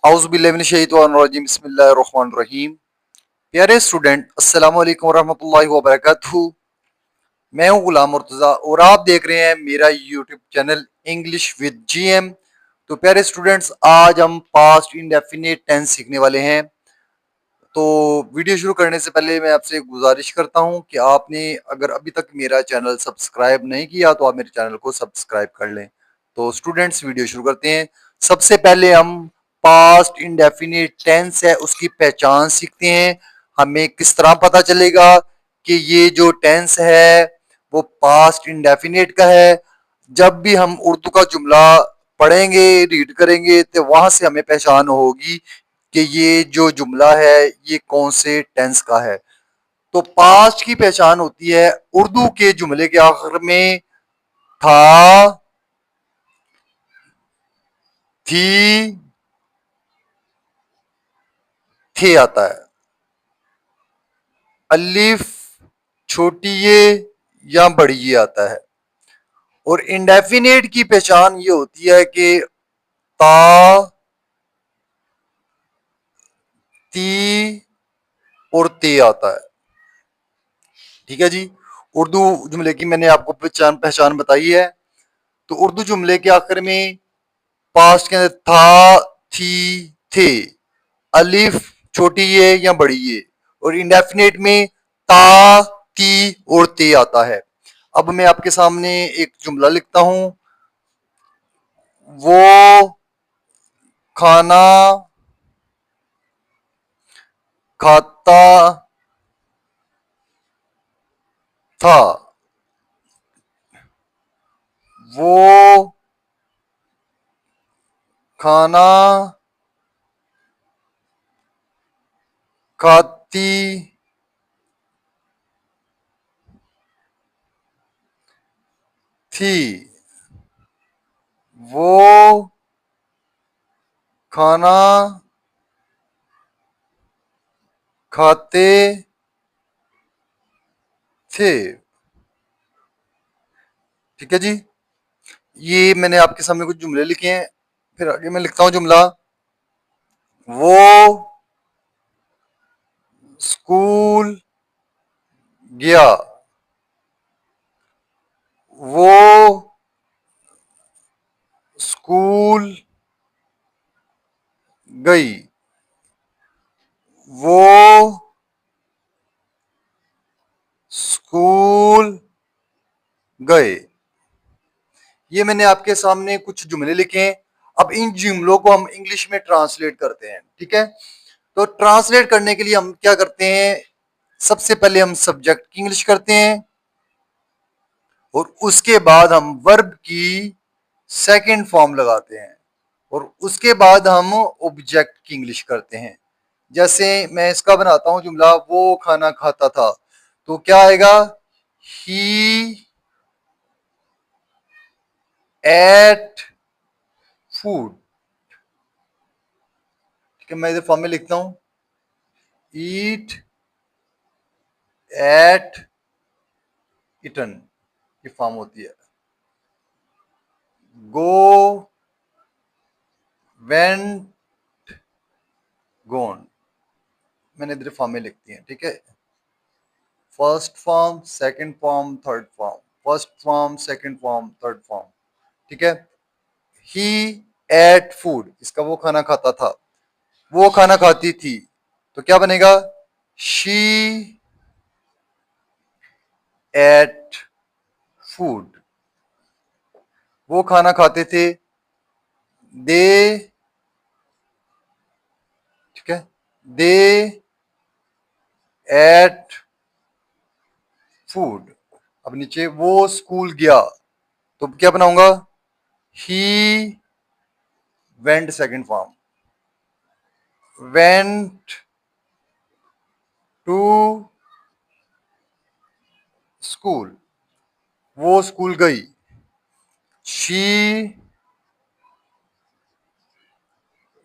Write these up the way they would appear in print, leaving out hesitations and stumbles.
औज़ुबिल्लाहि बिस्मिल्लाहिर्रहमानिर्रहीम। प्यारे स्टूडेंट, अस्सलाम वालेकुम रहमतुल्लाहि व बरकातहू। मैं हूं गुलाम मुर्तज़ा और आप देख रहे हैं मेरा YouTube channel English with GM. तो प्यारे स्टूडेंट्स, आज हम पास्ट इंडेफिनिट टेंस सीखने वाले हैं। तो वीडियो शुरू करने से पहले मैं आपसे गुजारिश करता हूं कि आपने अगर अभी तक मेरा चैनल सब्सक्राइब नहीं किया तो आप मेरे चैनल को सब्सक्राइब कर लें। तो स्टूडेंट्स, वीडियो शुरू करते हैं। सबसे पहले हम पास्ट इंडेफिनिट टेंस है उसकी पहचान सीखते हैं। हमें किस तरह पता चलेगा कि ये जो टेंस है वो पास्ट इंडेफिनिट का है। जब भी हम उर्दू का जुमला पढ़ेंगे, रीड करेंगे, तो वहां से हमें पहचान होगी कि ये जो जुमला है ये कौन से टेंस का है। तो पास्ट की पहचान होती है उर्दू के जुमले के आखिर में था, थी, थे आता है। अलिफ छोटी ये या बड़ी ये आता है। और इंडेफिनेट की पहचान ये होती है कि ता, ती और ते आता है। ठीक है जी। उर्दू जुमले की मैंने आपको पहचान पहचान बताई है। तो उर्दू जुमले के आखिर में पास्ट के अंदर था, थी, थे, अलिफ छोटी ये या बड़ी ये, और इंडेफिनेट में ता, ती और ते आता है। अब मैं आपके सामने एक जुमला लिखता हूं। वो खाना खाता था। वो खाना खाती थी। वो खाना खाते थे। ठीक है जी। ये मैंने आपके सामने कुछ जुमले लिखे हैं। फिर आगे मैं लिखता हूं जुमला। वो स्कूल गया। वो स्कूल गई। वो स्कूल गए। ये मैंने आपके सामने कुछ जुमले लिखे हैं। अब इन जुमलों को हम इंग्लिश में ट्रांसलेट करते हैं। ठीक है। तो ट्रांसलेट करने के लिए हम क्या करते हैं, सबसे पहले हम सब्जेक्ट की इंग्लिश करते हैं और उसके बाद हम वर्ब की सेकंड फॉर्म लगाते हैं और उसके बाद हम ऑब्जेक्ट की इंग्लिश करते हैं। जैसे मैं इसका बनाता हूं जुमला, वो खाना खाता था, तो क्या आएगा, ही एट फूड। ठीक है, मैं इधर फॉर्म में लिखता हूं, ईट एट इटन, ये फॉर्म होती है। गो वेंट गोन, मैंने इधर फॉर्म में लिखती है। ठीक है, first form, second form, third form, first form, second form, third form. ठीक है। ही एट फूड, इसका वो खाना खाता था, वो खाना खाती थी, तो क्या बनेगा, शी एट फूड। वो खाना खाते थे, दे, ठीक है, दे एट फूड। अब नीचे वो स्कूल गया, तो क्या बनाऊंगा, he went, second form, went to school, वो स्कूल गई, शी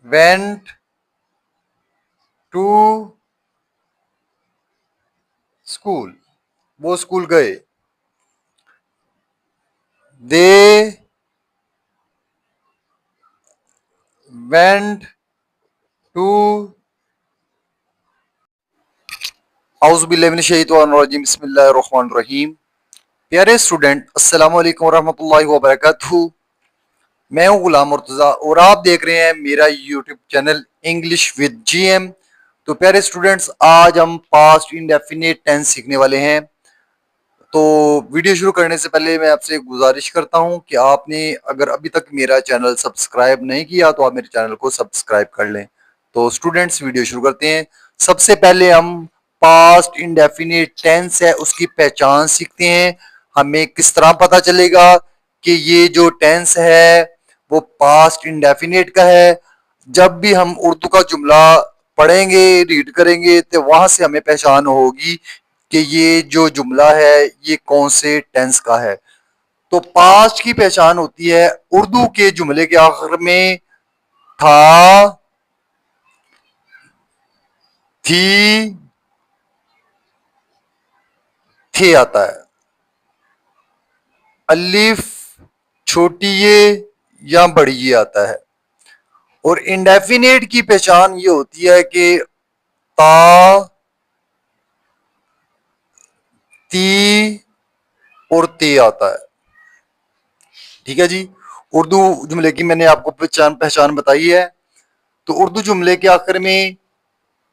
वेंट टू स्कूल, वो स्कूल गए, दे वेंट टू औज़ुबिल्लाहिमिनश्शैतानिर्रजीम बिस्मिल्लाहिर्रहमानिर्रहीम। प्यारे स्टूडेंट अस्सलाम वालेकुम रहमतुल्लाहि व बरकातहू। मैं हूं गुलाम मुर्तज़ा और आप देख रहे हैं मेरा YouTube channel English with GM. तो प्यारे स्टूडेंट्स, आज हम पास्ट इंडेफिनिट टेंस सीखने वाले हैं। तो वीडियो शुरू करने से पहले मैं आपसे एक गुजारिश करता हूं कि आपने अगर अभी तक मेरा चैनल सब्सक्राइब नहीं किया तो आप मेरे चैनल को सब्सक्राइब कर लें। तो स्टूडेंट्स, वीडियो शुरू करते हैं। सबसे पहले हम पास्ट इंडेफिनिट टेंस है उसकी पहचान सीखते हैं। हमें किस तरह पता चलेगा कि ये जो टेंस है वो पास्ट इंडेफिनिट का है। जब भी हम उर्दू का जुमला पढ़ेंगे, रीड करेंगे, तो वहां से हमें पहचान होगी कि ये जो जुमला है ये कौन से टेंस का है। तो पास्ट की पहचान होती है उर्दू के जुमले के आखिर में था, थी, थे आता है। अलिफ छोटी ये या बड़ी ये आता है। और इंडेफिनेट की पहचान ये होती है कि ता, ती और ते आता है। ठीक है जी। उर्दू जुमले की मैंने आपको पहचान पहचान बताई है। तो उर्दू जुमले के आखिर में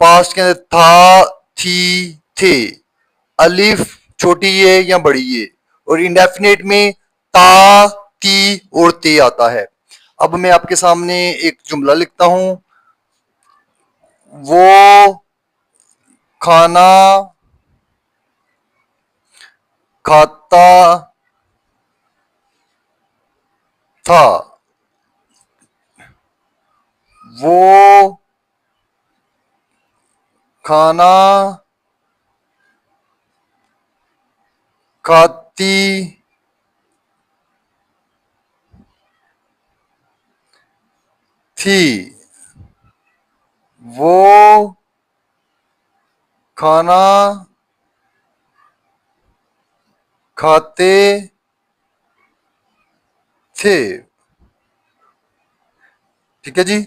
पास्ट के अंदर था, थी, थे, अलिफ छोटी ये या बड़ी ये, और इंडेफिनेट में ता, ती और ते आता है। अब मैं आपके सामने एक जुमला लिखता हूं। वो खाना खाता था। वो खाना खाती थी। वो खाना खाते थे। ठीक है जी।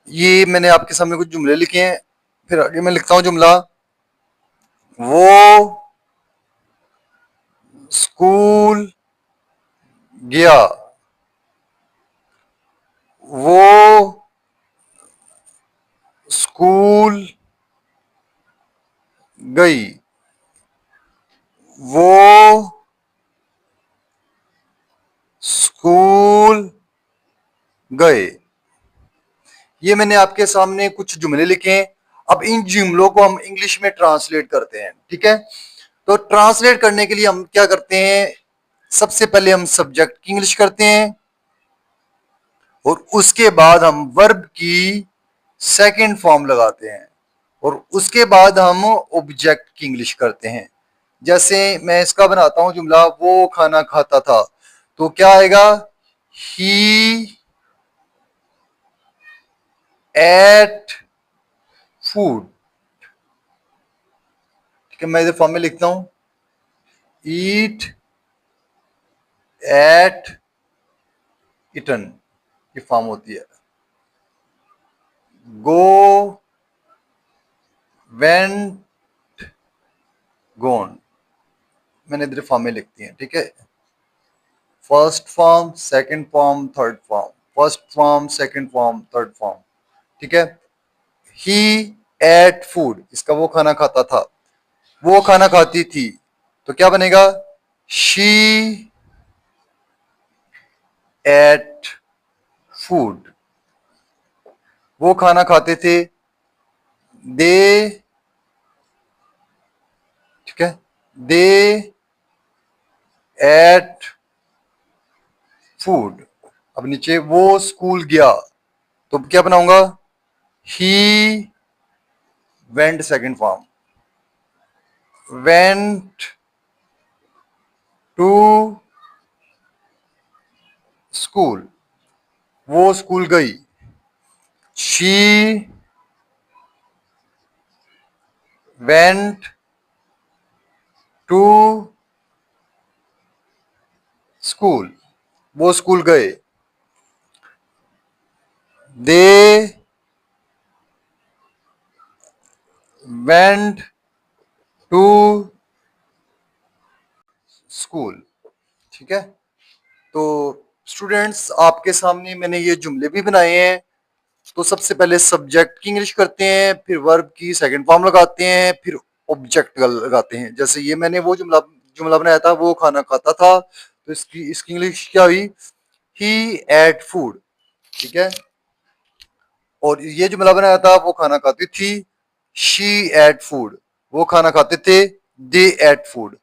ये मैंने आपके सामने कुछ जुमले लिखे हैं। फिर आगे मैं लिखता हूं जुमला। वो स्कूल गया। वो स्कूल गई। वो स्कूल गए। ये मैंने आपके सामने कुछ जुमले लिखे हैं। अब इन जुमलों को हम इंग्लिश में ट्रांसलेट करते हैं। ठीक है। तो ट्रांसलेट करने के लिए हम क्या करते हैं, सबसे पहले हम सब्जेक्ट की इंग्लिश करते हैं और उसके बाद हम वर्ब की सेकंड फॉर्म लगाते हैं और उसके बाद हम ऑब्जेक्ट की इंग्लिश करते हैं। जैसे मैं इसका बनाता हूं जुमला, वो खाना खाता था, तो क्या आएगा, ही एट फूड। ठीक है, मैं इधर फॉर्म में लिखता हूं, ईट एट इटन, ये फॉर्म होती है। गो वेंट गोन, मैंने इधर फॉर्म में लिखती है। ठीक है, first form, second form, third form, first form, second form, third form. ठीक है। ही एट फूड, इसका वो खाना खाता था, वो खाना खाती थी, तो क्या बनेगा, शी एट फूड। वो खाना खाते थे, दे, ठीक है, दे एट फूड। अब नीचे वो स्कूल गया, तो क्या बनाऊंगा, he went, second form, went to school, वो स्कूल गई, शी वेंट टू स्कूल, वो स्कूल गए, दे वेंट टू स्कूल। ठीक है, तो स्टूडेंट्स आपके सामने मैंने ये जुमले भी बनाए हैं। तो सबसे पहले सब्जेक्ट की इंग्लिश करते हैं, फिर वर्ब की सेकंड फॉर्म लगाते हैं, फिर ऑब्जेक्ट लगाते हैं। जैसे ये मैंने वो जुमला जुमला बनाया था, वो खाना खाता था, तो इसकी इसकी इंग्लिश क्या हुई? ही एट फूड। ठीक है, और ये जुमला बनाया था, वो खाना खाती थी, शी एट फूड। वो खाना खाते थे, दे एट फूड।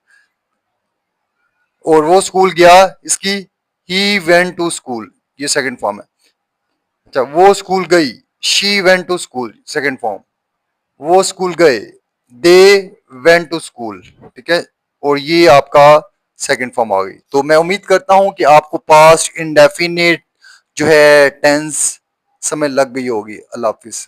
और वो स्कूल गया, इसकी ही वेंट टू स्कूल, ये सेकंड फॉर्म है। अच्छा, वो स्कूल गई, she went to school, second form. वो स्कूल गए, दे वेंट टू स्कूल। ठीक है, और ये आपका सेकंड फॉर्म आ गई। तो मैं उम्मीद करता हूं कि आपको पास्ट इंडेफिनिट जो है टेंस समझ लग गई होगी। अल्लाह हाफिज।